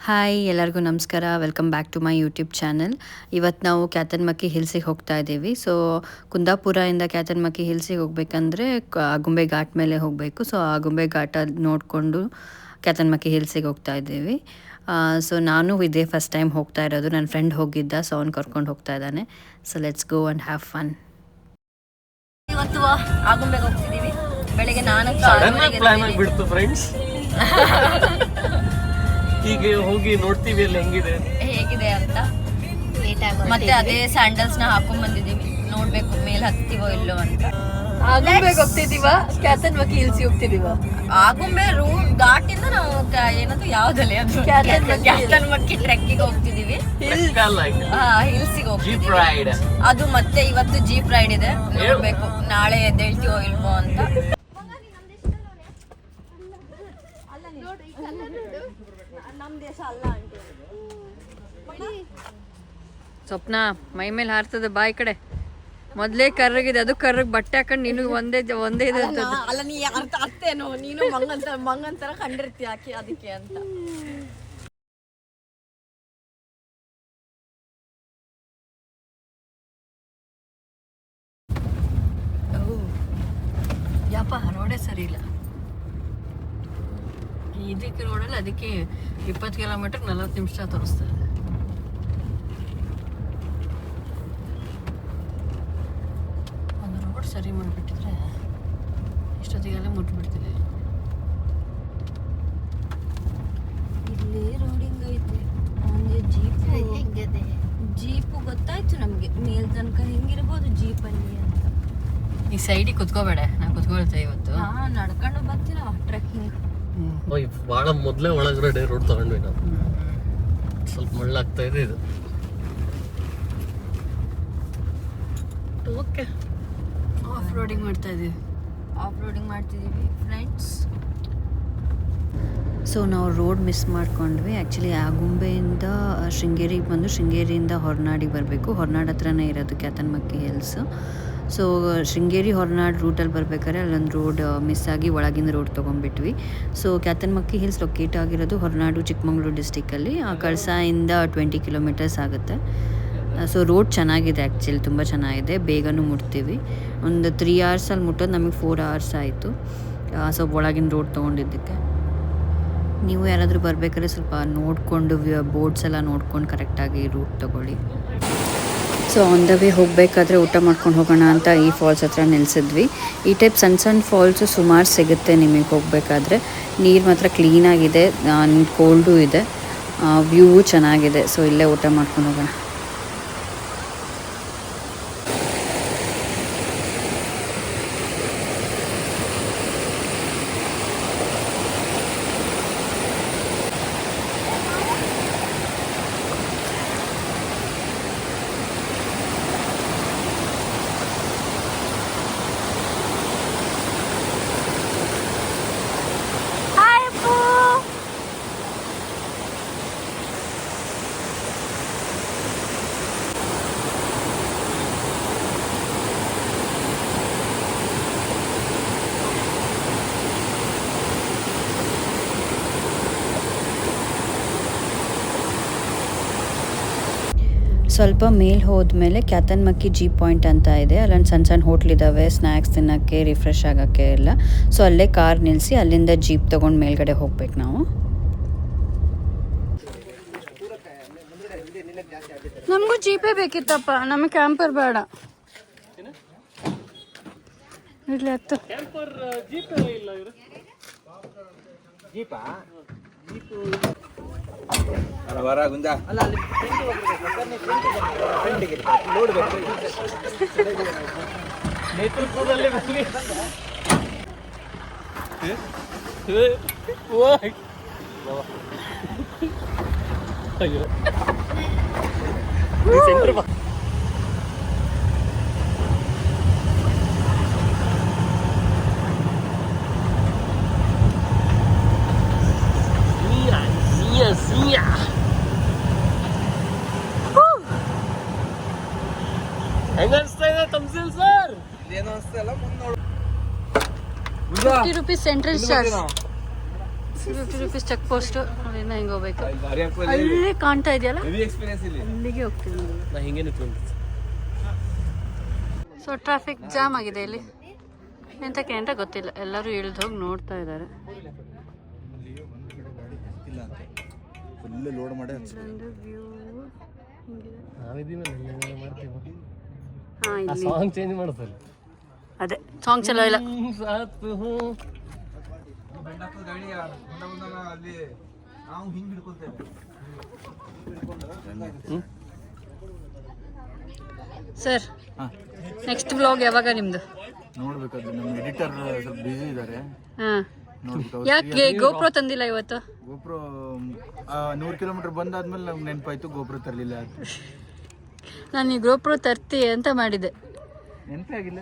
Hi, ಎಲ್ಲರಿಗೂ ನಮಸ್ಕಾರ. Welcome back to my YouTube channel. ಇವತ್ತು ನಾವು ಕ್ಯಾತನ್ಮಕ್ಕಿ ಹಿಲ್ಸಿಗೆ ಹೋಗ್ತಾ ಇದ್ದೀವಿ. ಸೊ ಕುಂದಾಪುರದಿಂದ ಕ್ಯಾತನ್ಮಕ್ಕಿ ಹಿಲ್ಸಿಗೆ ಹೋಗ್ಬೇಕಂದ್ರೆ ಆಗುಂಬೆ ಘಾಟ್ ಮೇಲೆ ಹೋಗಬೇಕು. ಸೊ ಆಗುಂಬೆ ಘಾಟ ನೋಡಿಕೊಂಡು ಕ್ಯಾತನ್ಮಕ್ಕಿ ಹಿಲ್ಸಿಗೆ ಹೋಗ್ತಾ ಇದ್ದೀವಿ. ಸೊ ನಾನು ಇದೇ ಫಸ್ಟ್ ಟೈಮ್ ಹೋಗ್ತಾ ಇರೋದು. ನನ್ನ ಫ್ರೆಂಡ್ ಹೋಗಿದ್ದ, ಸೊ ಅವ್ನು ಕರ್ಕೊಂಡು ಹೋಗ್ತಾ ಇದ್ದಾನೆ. So let's go and have fun. ಇವತ್ತು ಆಗುಂಬೆಗೆ ಹೋಗ್ತಿದ್ದೀವಿ. ಬೆಳಗ್ಗೆ ನಾನು ಪ್ಲಾನ್ ಆಗಿಬಿಡ್ತು ಫ್ರೆಂಡ್ಸ್. ಹೀಗೆ ಹೋಗಿ ನೋಡ್ತೀವಿ ಅಲ್ಲಿ ಹೇಗಿದೆ ಅಂತ. ಮತ್ತೆ ಅದೇ ಸ್ಯಾಂಡಲ್ಸ್ ನ ಹಾಕೊಂಡ್ ಬಂದಿದೀವಿ. ನೋಡ್ಬೇಕು ಮೇಲ್ ಹತ್ತಿವೋ ಇಲ್ಲೋ ಅಂತ. ಆಗುಂಬೆಗೆ ಹೋಗ್ತಿದೀವ, ಕ್ಯಾತನ್ಮಕ್ಕಿ ಹಿಲ್ಸ್ ಹೋಗ್ತಿದೀವ. ಆಗುಂಬೆ ರೂಟ್ ಘಾಟಿಂದ ನಾವು ಏನದು ಯಾವ್ದಲ್ಲಿ ಅದು ಕ್ಯಾತನ್ಮಕ್ಕಿ ಟ್ರೆಕ್ಕಿಗೆ ಹೋಗ್ತಿದೀವಿ. ಹಿಲ್ಸಿಗೆ ಹೋಗ್ತಿದೀವಿ. ಅದು ಮತ್ತೆ ಇವತ್ತು ಜೀಪ್ ರೈಡ್ ಇದೆ. ನೋಡ್ಬೇಕು ನಾಳೆ ಎದ್ದೇಳ್ತೀವೋ ಇಲ್ವೋ ಅಂತ. ಸ್ವಪ್ನ ಮೈ ಮೇಲೆ ಹಾರ್ತದೆ ಬಾಯಿ ಕಡೆ. ಮೊದ್ಲೇ ಕರ್ರಗಿದೆ, ಅದು ಕರ್ರಗ್ ಬಟ್ಟೆ ಹಾಕೊಂಡು ನೀನು ಒಂದೇ ಇದೆ ಅಂತ. ಅಲ್ಲ, ನೀ ಅರ್ಥೇನೋ, ನೀನು ಮಂಗಂತರ ಕಂಡಿರ್ತೀಯ ಹಾಕಿ ಅದಕ್ಕೆ ಅಂತ. ಯಪ್ಪ, ರೋಡೇ ಸರಿ ಇಲ್ಲ. ಇದಕ್ಕೆ ರೋಡಲ್ಲಿ ಅದಕ್ಕೆ 20 ಕಿಲೋಮೀಟರ್ 40 ನಿಮಿಷ ತೋರಿಸ್ತದೆ. ಒಂದು ರೋಡ್ ಸರಿ ಮಾಡಿಬಿಟ್ಟಿದ್ರೆ ಇಷ್ಟೊತ್ತಿಗೆಲ್ಲ ಮುಟ್ಬಿಡ್ತಿದೆ. ಇಲ್ಲಿ ರೋಡಿಂಗ್ ಐತೆ. ಜೀಪು ಗೊತ್ತಾಯ್ತು ನಮ್ಗೆ ಮೇಲ್ ತನಕ ಹೆಂಗಿರ್ಬೋದು ಜೀಪಲ್ಲಿ ಅಂತ. ಈ ಸೈಡಿಗೆ ಕುತ್ಕೋಬೇಡ, ನಾನು ಕುತ್ಕೊಳ್ತೇವೆ ಇವತ್ತು. ನಡ್ಕೊಂಡು ಬರ್ತೀರ ಟ್ರೆಕ್ಕಿಂಗ್. ಬಹಳ ಮೊದಲೇ ಒಳಗಡೆ ರೋಡ್ ತಗೊಂಡ್ವಿ ನಾವು. ಸ್ವಲ್ಪ ಮಳ್ಳಾಗ್ತಾ ಇದೆ ಇದು. ಓಕೆ, ಆಫ್ ರೋಡಿಂಗ್ ಮಾಡ್ತಿದ್ದೀವಿ ಫ್ರೆಂಡ್ಸ್. ಸೊ ನಾವು ರೋಡ್ ಮಿಸ್ ಮಾಡ್ಕೊಂಡ್ವಿ. ಆ್ಯಕ್ಚುಲಿ ಆಗುಂಬೆಯಿಂದ ಶೃಂಗೇರಿಗೆ ಬಂದು ಶೃಂಗೇರಿಯಿಂದ ಹೊರನಾಡಿಗೆ ಬರಬೇಕು. ಹೊರನಾಡು ಹತ್ರನೇ ಇರೋದು ಕ್ಯಾತನ್ಮಕ್ಕಿ ಹಿಲ್ಸು. ಸೊ ಶೃಂಗೇರಿ ಹೊರನಾಡು ರೂಟಲ್ಲಿ ಬರ್ಬೇಕಾದ್ರೆ ಅಲ್ಲೊಂದು ರೋಡ್ ಮಿಸ್ ಆಗಿ ಒಳಗಿನ ರೋಡ್ ತೊಗೊಂಡ್ಬಿಟ್ವಿ. ಸೊ ಕ್ಯಾತನ್ಮಕ್ಕಿ ಹಿಲ್ಸ್ ಲೊಕೇಟ್ ಆಗಿರೋದು ಹೊರನಾಡು ಚಿಕ್ಕಮಗಳೂರು ಡಿಸ್ಟಿಕಲ್ಲಿ. ಕಳಸಾಯಿಂದ 20 ಕಿಲೋಮೀಟರ್ಸ್ ಆಗುತ್ತೆ. ಸೊ ರೋಡ್ ಚೆನ್ನಾಗಿದೆ, ಆ್ಯಕ್ಚುಲಿ ತುಂಬ ಚೆನ್ನಾಗಿದೆ. ಬೇಗನೂ ಮುಟ್ತೀವಿ. ಒಂದು 3 ಅವರ್ಸಲ್ಲಿ ಮುಟ್ಟೋದು ನಮಗೆ 4 ಅವರ್ಸ್ ಆಯಿತು. ಸೊ ಒಳಗಿನ ರೋಡ್ ತೊಗೊಂಡಿದ್ದಕ್ಕೆ. ನೀವು ಯಾರಾದರೂ ಬರಬೇಕಾದ್ರೆ ಸ್ವಲ್ಪ ನೋಡಿಕೊಂಡು ಬೋರ್ಡ್ಸ್ ಎಲ್ಲ ನೋಡ್ಕೊಂಡು ಕರೆಕ್ಟಾಗಿ ರೂಟ್ ತೊಗೊಳ್ಳಿ. ಸೊ ಆನ್ ದ ವೇ ಹೋಗಬೇಕಾದ್ರೆ ಊಟ ಮಾಡ್ಕೊಂಡು ಹೋಗೋಣ ಅಂತ ಈ ಫಾಲ್ಸ್ ಹತ್ರ ನಿಲ್ಲಿಸಿದ್ವಿ. ಈ ಟೈಪ್ ಸಣ್ಣ ಫಾಲ್ಸು ಸುಮಾರು ಸಿಗುತ್ತೆ ನಿಮಗೆ ಹೋಗಬೇಕಾದ್ರೆ. ನೀರು ಮಾತ್ರ ಕ್ಲೀನಾಗಿದೆ, ಕೋಲ್ಡು ಇದೆ, ವ್ಯೂ ಚೆನ್ನಾಗಿದೆ. ಸೊ ಇಲ್ಲೇ ಊಟ ಮಾಡ್ಕೊಂಡು ಹೋಗೋಣ. ಸ್ವಲ್ಪ ಮೇಲೆ ಹೋದ್ಮೇಲೆ ಕ್ಯಾತನ್ಮಕ್ಕಿ ಜೀ ಪಾಯಿಂಟ್ ಅಂತ ಇದೆ. ಅಲ್ಲೊಂದು ಸಣ್ಣ ಹೋಟ್ಲಿದ್ದಾವೆ, ಸ್ನ್ಯಾಕ್ಸ್ ತಿನ್ನೋಕ್ಕೆ, ರಿಫ್ರೆಶ್ ಆಗೋಕ್ಕೆ ಎಲ್ಲ. ಸೊ ಅಲ್ಲೇ ಕಾರ್ ನಿಲ್ಲಿಸಿ ಅಲ್ಲಿಂದ ಜೀಪ್ ತೊಗೊಂಡು ಮೇಲ್ಗಡೆ ಹೋಗ್ಬೇಕು ನಾವು. ನಮಗೂ ಜೀಪೇ ಬೇಕಿತ್ತಪ್ಪ, ನಮಗೆ ಕ್ಯಾಂಪರ್ ಬೇಡ. ಇರ್ಲಿ ಹತ್ತು. ನೇತೃತ್ವದಲ್ಲಿ ಹೆಂಗನ್ಸ್ತಾ ಇದೆ ತಮ್ಸಿಲ್ sir? ₹50 central charge. 50 rupees check post. ಅಲ್ಲಿಂದ ಹಿಂಗೆ ಹೋಗ್ಬೇಕು. ಅಲ್ಲಿ ಕಾಣ್ತಾ ಇದೆಯಲ್ಲ, ಅಲ್ಲಿಗೆ ಹೋಗ್ತೀವಿ. ನಾ ಹಿಂಗೆ ನಿಂತ್ಕೊಂಡು ಸೊ ಟ್ರಾಫಿಕ್ ಜಾಮ್ ಆಗಿದೆ ಇಲ್ಲಿ. ಎಂತಕ್ಕೆ ಅಂತ ಗೊತ್ತಿಲ್ಲ, ಎಲ್ಲರೂ ಇಳಿದು ಹೋಗಿ ನೋಡ್ತಾ ಇದ್ದಾರೆ. ಇದೊಂದು ವ್ಯೂ ಸಾಂಗ್ ಚೇಂಜ್ ಮಾಡ್ತಾರೆ. ಅದೇ ಸಾಂಗ್ ಚಲೋ ಇಲ್ಲ. ಸರ್ ನೆಕ್ಸ್ಟ್ ವ್ಲಾಗ್ ಯಾವಾಗ ನಿಮ್ದು? ನೋಡ್ಬೇಕಾದ್ರೆ ನಮ್ಮ ಎಡಿಟರ್ ಸ್ವಲ್ಪ ಬಿಸಿ ಇದ್ದಾರೆ. ಹಾಂ, ಯಾಕೆ ಗೋಪ್ರೋ ತಂದಿಲ್ಲ ಇವತ್ತು? ಗೋಪ್ರೋ 100 ಕಿಲೋಮೀಟರ್ ಬಂದಾದ್ಮೇಲೆ ನಮ್ಗೆ ನೆನಪಾಯ್ತು ಗೋಪ್ರೋ ತರಲಿಲ್ಲ. ನಾನು ಈ ಗೋಪ್ರೋ ತರ್ತಿ ಅಂತ ಮಾಡಿದ್ದೆ, ನೆನಪೇ ಆಗಿಲ್ಲ.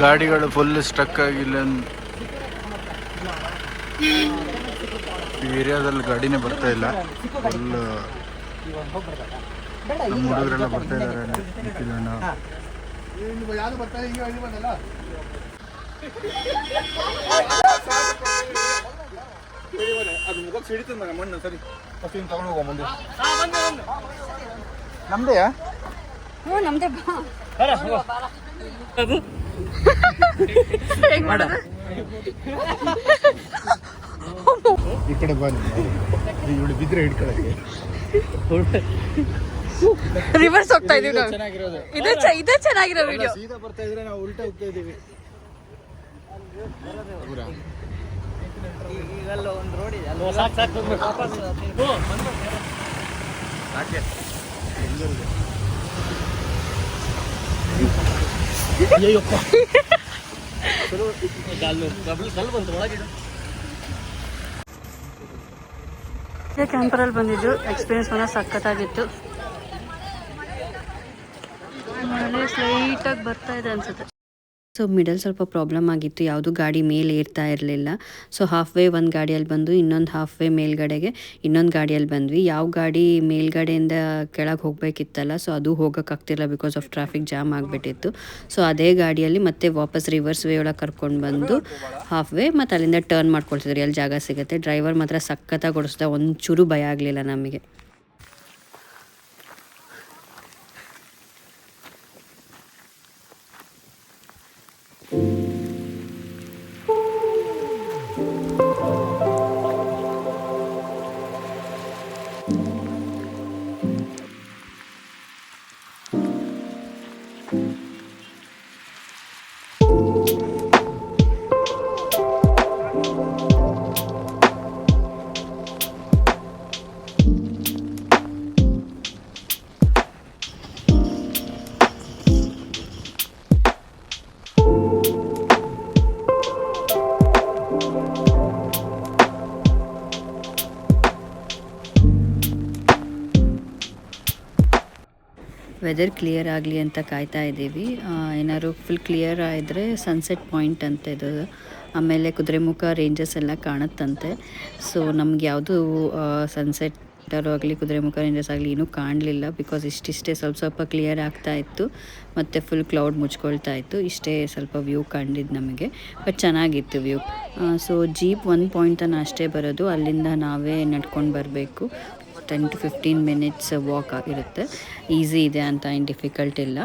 ಗಾಡಿಗಳು ಫುಲ್ ಸ್ಟಕ್ ಆಗಿಲ್ಲ. ಈ ಏರಿಯಾದಲ್ಲಿ ಗಾಡಿನೇ ಬರ್ತಾ ಇಲ್ಲ. ಫುಲ್ ನಮ್ಮ ಹುಡುಗರೆಲ್ಲ ಬರ್ತಾ ಇದ್ದಾರೆ. ನಿಖಿಲಣ್ಣ ನಮ್ದೆಯಾ? ಹ್ಞೂ ನಮ್ದೇ. ಈ ಕಡೆ ಬನ್ನಿ, ಇವಳು ಬಿದ್ರೆ ಹಿಡ್ಕೊಳಕ್ಕೆ. ರಿವರ್ಸ್ ಹೋಗ್ತಾ ಇದೀವಿ ನಾವು. ಇದೇ ಚೆನ್ನಾಗಿರೋ ವಿಡಿಯೋ. ಸೀದಾ ಬರ್ತಾ ಇದ್ರೆ ನಾವು ಉಲ್ಟಾ ಹೋಗ್ತಾ ಇದೀವಿ. ಒಂದು ರೋಡ್ ಇದೆ, ಅಲ್ಲಿ ಸಾಕು ಕ್ಯಾಂಪರಲ್ಲಿ ಬಂದಿದ್ದು ಎಕ್ಸ್ಪೀರಿಯನ್ಸ್ ಮಾತ್ರ ಸಖತ್ತಾಗಿತ್ತು. ಮಳೆ ಸ್ಲೈಟಾಗಿ ಬರ್ತಾ ಇದೆ ಅನ್ಸುತ್ತೆ. ಸೊ ಮಿಡಲ್ ಸ್ವಲ್ಪ ಪ್ರಾಬ್ಲಮ್ ಆಗಿತ್ತು, ಯಾವುದು ಗಾಡಿ ಮೇಲೆ ಏರ್ತಾ ಇರಲಿಲ್ಲ. ಸೊ ಹಾಫ್ ವೇ ಒಂದು ಗಾಡಿಯಲ್ಲಿ ಬಂದು ಇನ್ನೊಂದು ಹಾಫ್ ವೇ ಮೇಲ್ಗಡೆಗೆ ಇನ್ನೊಂದು ಗಾಡಿಯಲ್ಲಿ ಬಂದ್ವಿ. ಯಾವ ಗಾಡಿ ಮೇಲ್ಗಡೆಯಿಂದ ಕೆಳಗೆ ಹೋಗಬೇಕಿತ್ತಲ್ಲ, ಸೊ ಅದು ಹೋಗೋಕ್ಕಾಗ್ತಿಲ್ಲ ಬಿಕಾಸ್ ಆಫ್ ಟ್ರಾಫಿಕ್ ಜಾಮ್ ಆಗಿಬಿಟ್ಟಿತ್ತು. ಸೊ ಅದೇ ಗಾಡಿಯಲ್ಲಿ ಮತ್ತೆ ವಾಪಸ್ ರಿವರ್ಸ್ ವೇ ಒಳಗೆ ಕರ್ಕೊಂಡು ಬಂದು ಹಾಫ್ ವೇ ಮತ್ತು ಅಲ್ಲಿಂದ ಟರ್ನ್ ಮಾಡ್ಕೊಳ್ತಿದ್ರಿ, ಅಲ್ಲಿ ಜಾಗ ಸಿಗುತ್ತೆ. ಡ್ರೈವರ್ ಮಾತ್ರ ಸಖತ್ತಾಗಿ ಓಡಿಸ್ದ, ಒಂಚೂರು ಭಯ ಆಗಲಿಲ್ಲ ನಮಗೆ. ವೆದರ್ ಕ್ಲಿಯರ್ ಆಗಲಿ ಅಂತ ಕಾಯ್ತಾ ಇದ್ದೀವಿ. ಏನಾದ್ರು ಫುಲ್ ಕ್ಲಿಯರ್ ಆಗಿದ್ರೆ ಸನ್ಸೆಟ್ ಪಾಯಿಂಟ್ ಅಂತ ಇದು, ಆಮೇಲೆ ಕುದುರೆಮುಖ ರೇಂಜಸ್ ಎಲ್ಲ ಕಾಣುತ್ತಂತೆ. ಸೊ ನಮ್ಗೆ ಯಾವುದು ಸನ್ಸೆಟ್ ಆಗಲಿ ಕುದುರೆಮುಖ ರೇಂಜಸ್ ಆಗಲಿ ಏನೂ ಕಾಣಲಿಲ್ಲ, ಬಿಕಾಸ್ ಇಷ್ಟಿಷ್ಟೇ ಸ್ವಲ್ಪ ಕ್ಲಿಯರ್ ಆಗ್ತಾ ಇತ್ತು ಮತ್ತು ಫುಲ್ ಕ್ಲೌಡ್ ಮುಚ್ಕೊಳ್ತಾ ಇತ್ತು. ಇಷ್ಟೇ ಸ್ವಲ್ಪ ವ್ಯೂ ಕಂಡಿದ್ದು ನಮಗೆ, ಬಟ್ ಚೆನ್ನಾಗಿತ್ತು ವ್ಯೂ. ಸೊ ಜೀಪ್ 1 ಪಾಯಿಂಟ್ ತನಕ ಅಷ್ಟೇ ಬರೋದು, ಅಲ್ಲಿಂದ ನಾವೇ ನಡ್ಕೊಂಡು ಬರಬೇಕು. 10 to 15 minutes ವಾಕ್ ಆಗಿರುತ್ತೆ. ಈಸಿ ಇದೆ ಅಂತ ಏನು ಡಿಫಿಕಲ್ಟ್ ಇಲ್ಲ.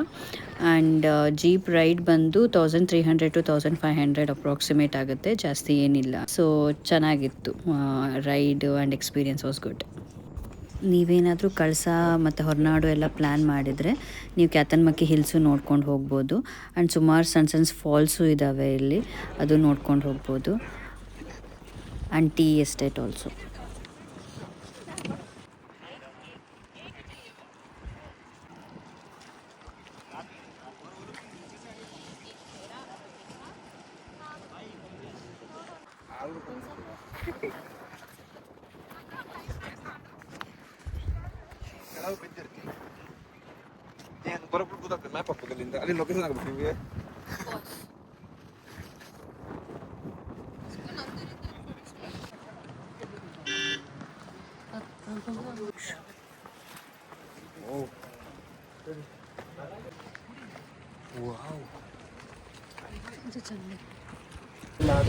ಆ್ಯಂಡ್ ಜೀಪ್ ರೈಡ್ ಬಂದು 1300 to 1500 ಅಪ್ರಾಕ್ಸಿಮೇಟ್ ಆಗುತ್ತೆ, ಜಾಸ್ತಿ ಏನಿಲ್ಲ. ಸೊ ಚೆನ್ನಾಗಿತ್ತು ride and experience was good. ನೀವೇನಾದರೂ ಕಳಸಾ ಮತ್ತು ಹೊರನಾಡು ಎಲ್ಲ ಪ್ಲ್ಯಾನ್ ಮಾಡಿದರೆ ನೀವು ಕ್ಯಾತನ್ಮಕ್ಕಿ ಹಿಲ್ಸು ನೋಡ್ಕೊಂಡು ಹೋಗ್ಬೋದು. ಆ್ಯಂಡ್ ಸುಮಾರು ಸಣ್ಣ ಫಾಲ್ಸು ಇದ್ದಾವೆ ಇಲ್ಲಿ, ಅದು ನೋಡ್ಕೊಂಡು ಹೋಗ್ಬೋದು. And tea estate also. ಬರೋಬ್ಬರು ಗೊತ್ತಾಗ್ತದೆ ಮ್ಯಾಪ್ ಹಾಕೋದ್ರಿಂದ, ಅಲ್ಲಿ ಲೊಕೇಶನ್ ಆಗ್ಬೇಕು ನಿಮಗೆ.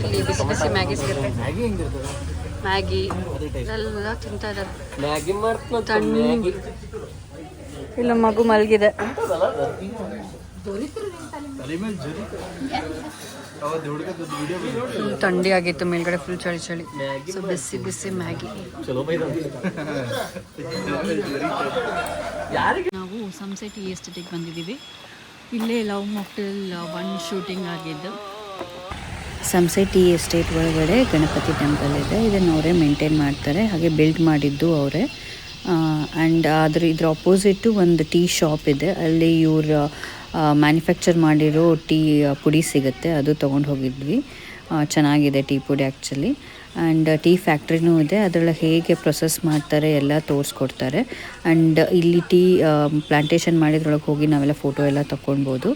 ಇಲ್ಲಿ ಬಿಸಿ ಬಿಸಿ ಮ್ಯಾಗಿ ಸಿಗುತ್ತೆ. ಮ್ಯಾಗಿ ಎಲ್ಲ ತಿಂತಾ ಇದ್ದಾರೆ. ತಣ್ಣಗೆ ಇಲ್ಲ, ಮಗು ಮಲಗಿದೆ. ಫುಲ್ ಥಂಡಿ ಆಗಿತ್ತು ಮೇಲ್ಗಡೆ, ಫುಲ್ ಚಳಿ ಚಳಿ. ಸೊ ಬಿಸಿ ಬಿಸಿ ಮ್ಯಾಗಿ. ನಾವು ಸನ್ಸೆಟ್ ಎಸ್ಟೇಟಿಗೆ ಬಂದಿದ್ದೀವಿ. ಇಲ್ಲೇ ಲವ್ ಮಾಕ್ಟೇಲ್ 1 ಶೂಟಿಂಗ್ ಆಗಿದ್ದು. ಸನ್ಸೆಟ್ ಎಸ್ಟೇಟ್ ಒಳಗಡೆ ಗಣಪತಿ ಟೆಂಪಲ್ ಇದೆ, ಇದನ್ನು ಅವರೇ ಮೇಂಟೈನ್ ಮಾಡ್ತಾರೆ, ಹಾಗೆ ಬಿಲ್ಡ್ ಮಾಡಿದ್ದು ಅವರೇ. ಆ್ಯಂಡ್ ಇದ್ರ ಅಪೋಸಿಟ್ಟು ಒಂದು ಟೀ ಶಾಪ್ ಇದೆ, ಅಲ್ಲಿ ಇವರು ಮ್ಯಾನುಫ್ಯಾಕ್ಚರ್ ಮಾಡಿರೋ ಟೀ ಪುಡಿ ಸಿಗುತ್ತೆ, ಅದು ತೊಗೊಂಡು ಹೋಗಿದ್ವಿ. ಚೆನ್ನಾಗಿದೆ ಟೀ ಪುಡಿ ಆ್ಯಕ್ಚುಲಿ. ಆ್ಯಂಡ್ ಟೀ ಫ್ಯಾಕ್ಟ್ರಿನೂ ಇದೆ, ಅದರೊಳಗೆ ಹೇಗೆ ಪ್ರೊಸೆಸ್ ಮಾಡ್ತಾರೆ ಎಲ್ಲ ತೋರಿಸ್ಕೊಡ್ತಾರೆ. ಆ್ಯಂಡ್ ಇಲ್ಲಿ ಟೀ ಪ್ಲಾಂಟೇಶನ್ ಮಾಡಿದ್ರೊಳಗೆ ಹೋಗಿ ನಾವೆಲ್ಲ ಫೋಟೋ ಎಲ್ಲ ತಗೊಳ್ಬೋದು.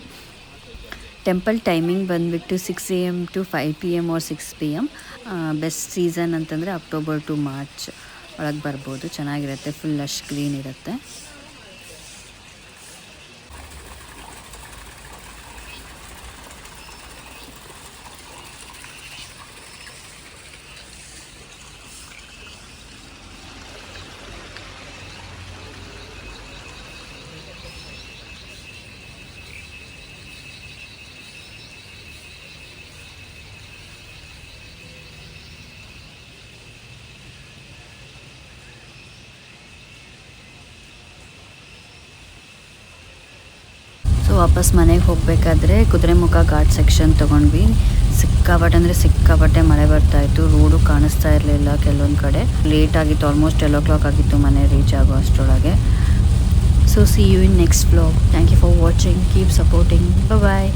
ಟೆಂಪಲ್ ಟೈಮಿಂಗ್ ಬಂದುಬಿಟ್ಟು 6 AM to 5 PM or 6 PM. Best season ಅಂತಂದರೆ ಅಕ್ಟೋಬರ್ ಟು ಮಾರ್ಚ್ ಒಳಗೆ ಬರ್ಬೋದು, ಚೆನ್ನಾಗಿರುತ್ತೆ, ಫುಲ್ ಲಶ್ ಗ್ರೀನ್ ಇರುತ್ತೆ. ಸೊ ವಾಪಸ್ ಮನೆಗೆ ಹೋಗಬೇಕಾದ್ರೆ ಕುದುರೆಮುಖ ಘಾಟ್ ಸೆಕ್ಷನ್ ತೊಗೊಂಡ್ವಿ. ಸಿಕ್ಕಾಪಟ್ಟೆ ಮಳೆ ಬರ್ತಾಯಿತ್ತು, ರೋಡು ಕಾಣಿಸ್ತಾ ಇರಲಿಲ್ಲ ಕೆಲವೊಂದು ಕಡೆ. ಲೇಟ್ ಆಗಿತ್ತು, ಆಲ್ಮೋಸ್ಟ್ 12 o'clock ಆಗಿತ್ತು ಮನೆ ರೀಚ್ ಆಗೋ ಅಷ್ಟರೊಳಗೆ. So see you in next vlog. Thank you for watching, keep supporting, bye.